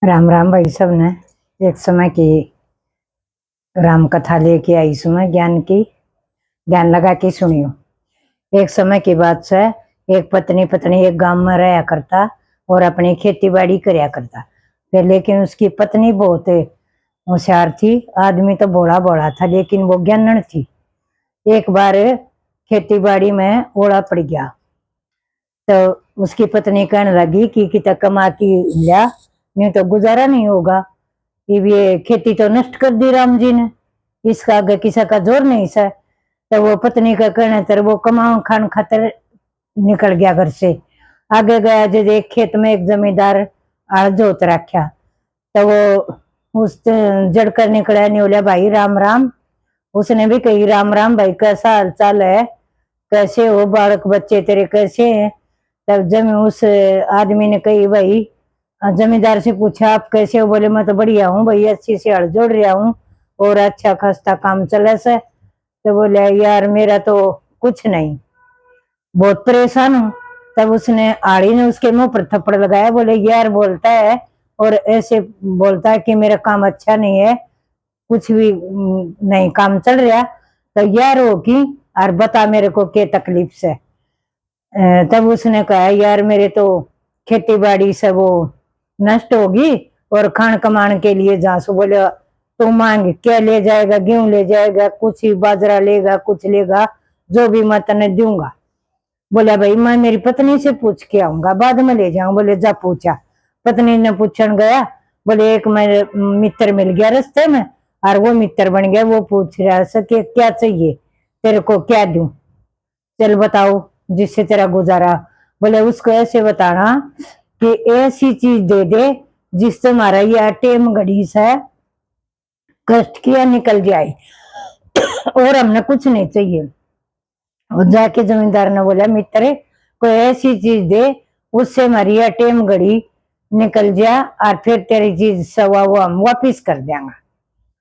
राम राम भाई सब ने। एक समय की राम कथा लेके आई सुना ज्ञान की। ध्यान लगा के सुनियो। एक समय की बात है। एक पत्नी पत्नी एक गांव में रहा करता और अपनी खेती बाड़ी करया करता। फिर लेकिन उसकी पत्नी बहुत होशियार थी। आदमी तो भोला भोला था लेकिन वो ज्ञानन थी। एक बार खेती बाड़ी में ओला पड़ गया तो उसकी पत्नी कहने लगी कि कितना कमा की लिया, नहीं तो गुजारा नहीं होगा। ये खेती तो नष्ट कर दी राम जी ने, इसका आगे किसी का जोर नहीं सा। तो वो पत्नी का कहने तर वो कमाओ खान खातर निकल गया घर से। आगे गया जब एक खेत में एक जमींदार आड़ जोत रखा तो वो उस जड़ कर निकला, नहीं बोलिया भाई राम राम। उसने भी कही राम राम भाई, कैसा हाल चाल है, कैसे हो बालक बच्चे तेरे कैसे हैं। तब जब उस आदमी ने कही भाई, जमींदार से पूछा आप कैसे हो, बोले मैं तो बढ़िया हूँ भाई, अच्छी से हड़ जोड़ रहा हूँ और अच्छा खासा काम चले से। तो बोले यार मेरा तो कुछ नहीं, बहुत परेशान हूँ। तब उसने आड़ी ने उसके मुंह पर थप्पड़ लगाया, बोले यार बोलता है और ऐसे बोलता है कि मेरा काम अच्छा नहीं है, कुछ भी नहीं काम चल रहा। तो यार हो कि और बता मेरे को क्या तकलीफ से। तब उसने कहा यार मेरे तो खेती बाड़ी से वो नष्ट होगी और खान कमाने के लिए जासू। बोले तू मांग क्या ले जाएगा, गेहूं ले जाएगा, कुछ ही बाजरा लेगा, कुछ लेगा, जो भी मैं तने दूंगा। बोला भाई मैं मेरी पत्नी से पूछ के आऊंगा, बाद में ले जाऊं। बोले जा पूछा। पत्नी ने पूछन गया, बोले एक मेरे मित्र मिल गया रास्ते में और वो मित्र बन गया। वो पूछ रहा सके क्या चाहिए, तेरे को क्या दूं, चल बताओ जिससे तेरा गुजारा। बोले उसको ऐसे बताना कि ऐसी चीज दे दे जिससे हमारा यह टेम घड़ी से कष्ट किया निकल जाए और हमने कुछ नहीं चाहिए। और जाके जमींदार ने बोला मित्र कोई ऐसी चीज दे उससे हमारी यह टेम घड़ी निकल जा और फिर तेरी चीज सवा वो हम वापिस कर देंगे।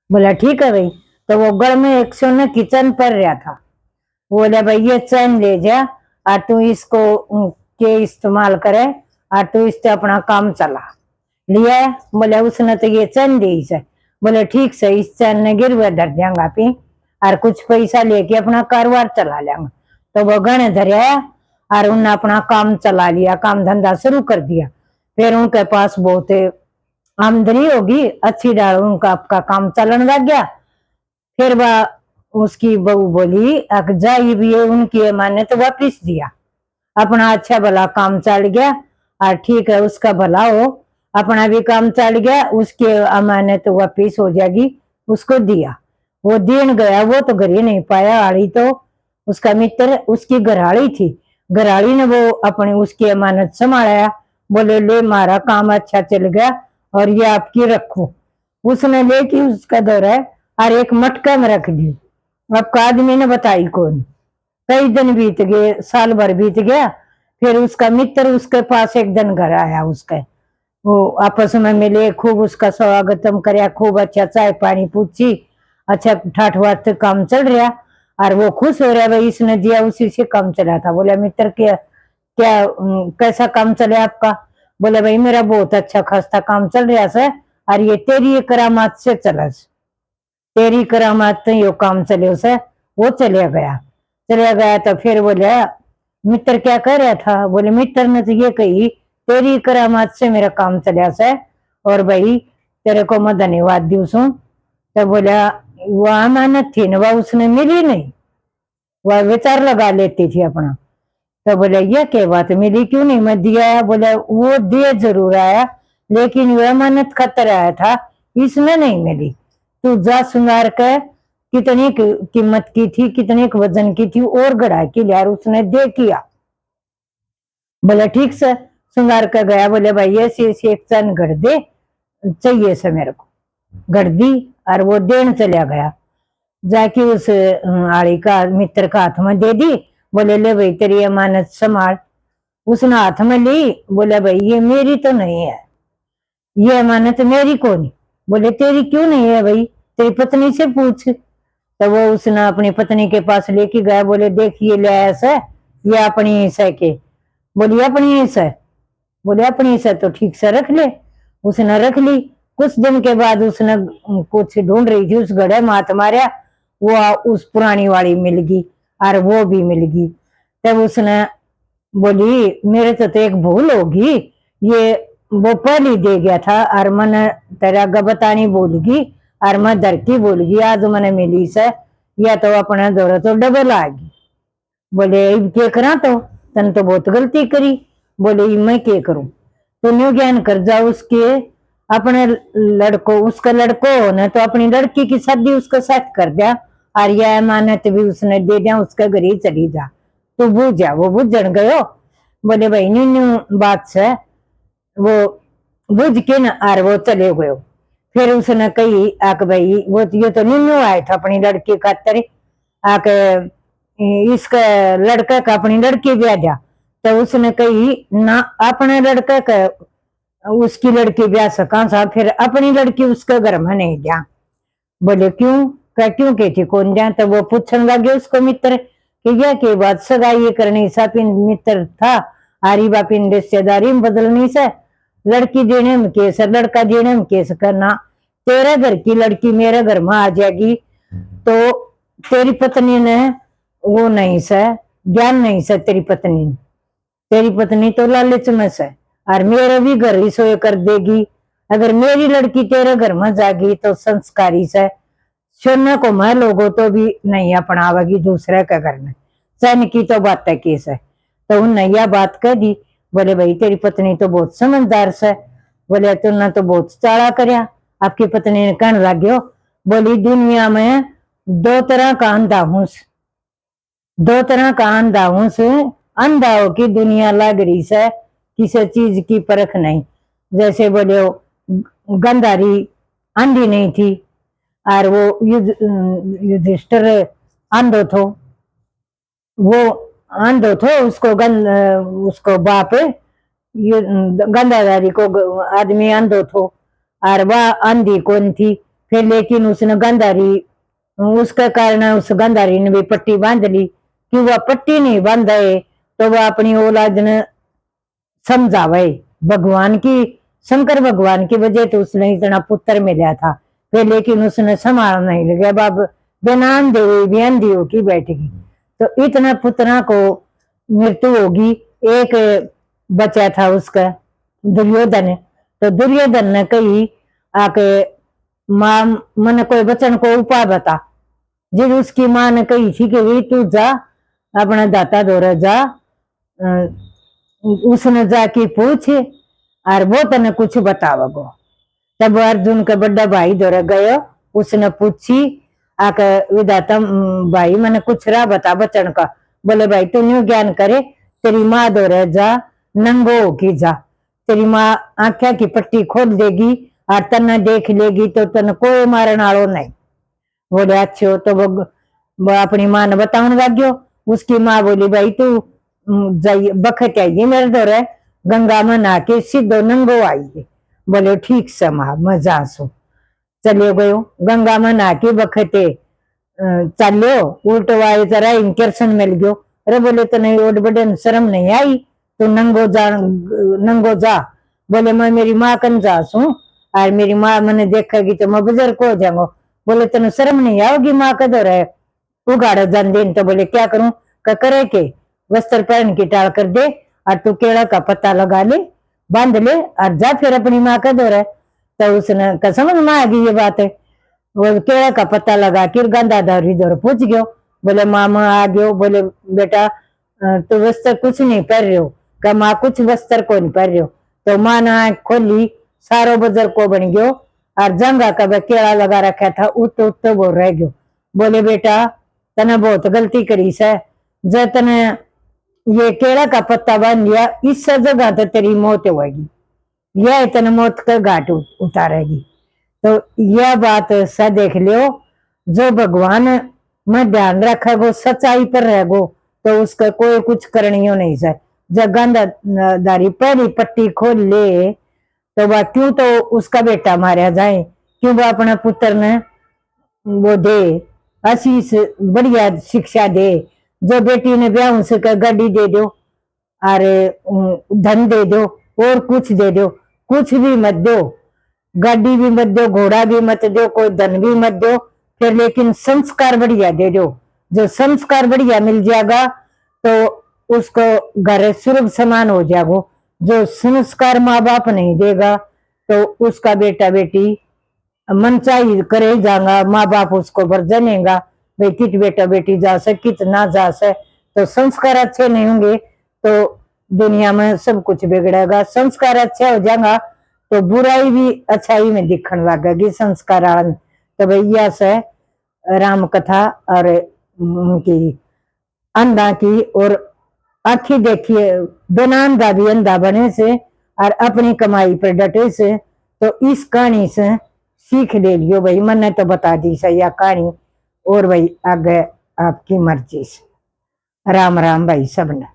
बोला ठीक है भाई। तो वो गढ़ में एक सोने की चैन पर रहा था। बोले भाई ये चैन ले जा और तू इसको के इस्तेमाल करे और तू इससे अपना काम चला। लिया। बोले उसने तो ये चैन दी से। बोले ठीक से इस चैन ने गिरवे धर देंगे पी और कुछ पैसा लेके अपना कारोबार चला लेंगे। तो वो गणे धरिया और उन्हें अपना काम चला लिया, काम धंधा शुरू कर दिया। फिर उनके पास बहुत आमदनी होगी अच्छी डाल, उनका आपका काम चलन लग गया। फिर वह उसकी बहू बोली अक जाई भी है उनकी अमानत तो वापिस दिया, अपना अच्छा भला काम चल गया और ठीक है उसका भला हो, अपना भी काम चल गया, उसकी अमानत तो वापिस हो जाएगी, उसको दिया। वो दिन गया, वो तो घर ही नहीं पाया। आड़ी तो उसका मित्र उसकी घराड़ी थी, घराड़ी ने वो अपनी उसकी अमानत संभाला। बोले ले मारा काम अच्छा चल गया और ये आपकी रखो। उसने लेके उसका दौरा और एक मटका में रख दी। अब आदमी ने बताई कौन। कई दिन बीत गए, साल भर बीत गया। फिर उसका मित्र उसके पास एक दिन घर आया, उसके वो आपस में मिले, खूब उसका स्वागतम करया, खूब अच्छा चाय पानी पूछी, अच्छा ठाठ बाट काम चल रहा और वो खुश हो रहा भाई इसने दिया उसी से काम चला था। बोला मित्र क्या क्या कैसा काम चले आपका। बोले भाई मेरा बहुत अच्छा खासा काम चल रहा है और ये तेरी करामात से चला, तेरी करामात से यो काम चले से। वो चले गया तो फिर बोले मित्र क्या कह रहा था। बोले मित्र ने तो ये कही तेरी करामात से मेरा काम चला से और भाई तेरे को मैं धन्यवाद दू सू। तो बोला वह अमानत थी ना वह उसने मिली नहीं, वह विचार लगा लेती थी अपना। तो बोले ये क्या बात मिली क्यों नहीं, मैं दिया। बोले वो दे जरूर आया लेकिन वह अमानत खतर आया था, इसमें नहीं मिली। तू जा श्रृंगार के कितनी कीमत की थी, कितने वजन की थी और गढ़ा की लिया, उसने दे किया। बोले ठीक से श्रृंगार का गया। बोले भाई ऐसी ऐसी एक चैन गढ़ दे चाहिए से मेरे को, गढ़ दी और वो देन चला गया। जाके उस आड़ी का मित्र का हाथ में दे दी। बोले ले भाई तेरी अमानत संभाल। उसने हाथ में ली। बोले भाई ये मेरी तो नहीं है, ये अमानत मेरी को नहीं। बोले तेरी क्यों नहीं है भाई, तेरी पत्नी से पूछ। तो वो उसने अपनी पत्नी के पास लेके गया। बोले देखिए ले ऐसा ये अपनी से के। बोली अपनी से। बोले अपनी से तो ठीक से रख ले। उसने रख ली। कुछ दिन के बाद उसने कुछ ढूंढ रही थी, उस घड़े मात मारा, वो उस पुरानी वाली मिल गई और वो भी मिल गई। तब उसने बोली मेरे तो एक भूल होगी, ये वो पहले दे गया था और मैंने तेरा गबतानी बोल गई और मैं धरती बोल गई, आज मैंने मिली से या तो अपने दौरे तो डबल आ गई। बोले क्या करा तो तन तो बहुत गलती करी। बोले मैं क्या करूं, तो न्यू ज्ञान कर जा उसके अपने लड़को, उसका लड़को ने तो अपनी लड़की की शादी उसके साथ कर दिया और यह अमानत भी उसने दे दिया, उसके घर ही चली जा, तो बुझ जा। वो बुझन गयो। बोले भाई न्यू न्यू बात से वो बुझ के न और वो चले गयो। फिर उसने कही आके भाई वो ये तो न्यू न्यू आया था अपनी लड़की खातर, आके इसका लड़का का अपनी लड़की ब्याह दिया। तो उसने कही ना अपने लड़के का उसकी लड़की ब्याह सका सा, फिर अपनी लड़की उसके घर में नहीं दिया। बोले क्यों, क्या क्यों कहती कौन दिया। तो वो पूछने लगे उसको मित्र कि यह की बात सगाई करनी सा पिन मित्र था आरी बापिन रिश्तेदारी में बदलनी से, लड़की देने में केस लड़का देने में केस करना, तेरे घर की लड़की मेरे घर में आ जाएगी तो तेरी पत्नी ने वो नहीं से ज्ञान नहीं से, तेरी पत्नी तो लालच में से और मेरा भी घर ही सोए कर देगी। अगर मेरी लड़की तेरे घर में जागी तो संस्कारी से सुनने को मैं लोगों तो भी नहीं अपनावेगी दूसरे के घर में, सैन की तो बात है केस है। तो उन यह बात कह दी। बोले भाई तेरी पत्नी तो बहुत समझदार से। बोले तुमने तो बहुत चाला करया। आपकी पत्नी ने कहने लग्यो, बोली दुनिया में दो तरह का अंधा हूं, दो तरह का अंधा हूं, अंधा हो की दुनिया लग रही से किसी चीज की परख नहीं। जैसे बोले गंधारी अंधी नहीं थी और वो युधिष्ठिर अंधो थो, वो अंधो थो, उसको बाप गंधाधारी को आदमी अंधो थो और वह अंधी कौन थी। फिर लेकिन उसने गंधारी उसके कारण उस गंधारी ने भी पट्टी बांध ली कि वह पट्टी नहीं बांधे तो वह अपनी औलाद ने समझावे भगवान की, शंकर भगवान की वजह तो उसने इतना पुत्र मिला था। फिर लेकिन उसने संभाल नहीं लगे, बाब बिना अंधे हुई भी अंधी होगी बैठेगी, तो इतना पुत्रा को मृत्यु होगी। एक बचा था उसका दुर्योधन, तो दुर्योधन ने कही आके मां मन कोई बचन को उपाय बता। जिस उसकी मां ने कही थी कि तू जा अपना दाता दौरा जा, उसने जाके पूछ और वो तने कुछ बतावगो। तब अर्जुन का बड़ा भाई दौरा गयो, उसने पूछी आके विदाता भाई मैंने कुछ रहा बता बचन का। बोले भाई तू न्यू ज्ञान करे, तेरी माँ दौरे जा नंगो होगी जा, तेरी माँ आंखें की पट्टी खोल देगी और तने देख लेगी तो तने कोई मारन आलो नहीं। बोले अच्छो। तो वो अपनी माँ ने बताने लग्यो। उसकी माँ बोली भाई तू जाइए बखत आइए मेरे दौरे गंगा में नहा के सीधो नंगो आइए। बोले ठीक से माँ मैं जासू। चले गयो गंगा में नहा के बखते चलो उल्टो आए जरा इंकेशन मिल गयो। अरे बोले तो नहीं ओड बड़े शर्म नहीं आई, तू नंगो जा। बोले मैं मेरी माँ कन जासू और मेरी माँ मैंने देखेगी तो मैं बुजुर्ग हो जाऊंगा। बोले तेन शर्म नहीं आओगी माँ का दौरा है उगाड़ जान देन। तो बोले क्या करूं, करे के वस्त्र पहन के टाल कर दे और तू केड़ा का पत्ता लगा ले बांध ले और जा फिर अपनी माँ का दौरा। तो उसने समझ में आ गई ये बात है। वो केड़ा का पत्ता लगा के गंगाधारी दौर पूछ गयो। बोले मामा आ गयो। बोले बेटा तो वस्त्र कुछ नहीं पहन रहे हो, क्या माँ कुछ वस्त्र को नहीं पहन रहे हो। तो माँ ने आंख खोली, सारो बजर को बन गयो और जंगा का केड़ा लगा रखा था उत बोल रह गयो। बोले बेटा तने बहुत गलती करी से, जब तने ये केड़ा का पत्ता बांध लिया इस जगह तो तेरी मौत होगी, यह तने मौत का घाट उतारेगी। तो यह बात सा देख लियो, जो भगवान में ध्यान रखेगो सच्चाई पर रहेगो तो उसका कोई कुछ करणियो नहीं से। जब गंधाधारी पहली पट्टी खोल ले तो वह क्यों तो उसका बेटा मारा जाए, क्यों वह अपना पुत्र ने वो दे आशीष बढ़िया शिक्षा दे। जो बेटी ने ब्याह से गाड़ी दे दो और धन दे दो और कुछ दे दो, कुछ भी मत दो, गाड़ी भी मत दो, घोड़ा भी मत दो, कोई धन भी मत दो, फिर लेकिन संस्कार बढ़िया दे दो। जो संस्कार बढ़िया मिल जाएगा तो उसको घर स्वर्ग समान हो जाएगा। जो संस्कार माँ बाप नहीं देगा तो उसका बेटा बेटी मनचाही करे जाएगा, माँ बाप उसको बरजनेगा भाई कित बेटा बेटी जा से कित ना जा से। तो संस्कार अच्छे नहीं होंगे तो दुनिया में सब कुछ बिगड़ेगा। संस्कार अच्छे हो जाएगा तो बुराई भी अच्छाई में दिखने लगेगी संस्कार। तो भैया से राम कथा और उनकी अंधा की और आखी देखिए, बिना अंधा भी अंधा बने से और अपनी कमाई पर डटे से। तो इस कहानी से सीख ले लियो भाई, मैंने तो बता दी सही कहानी, और भाई आगे आपकी मर्जी से। राम राम भाई सबने।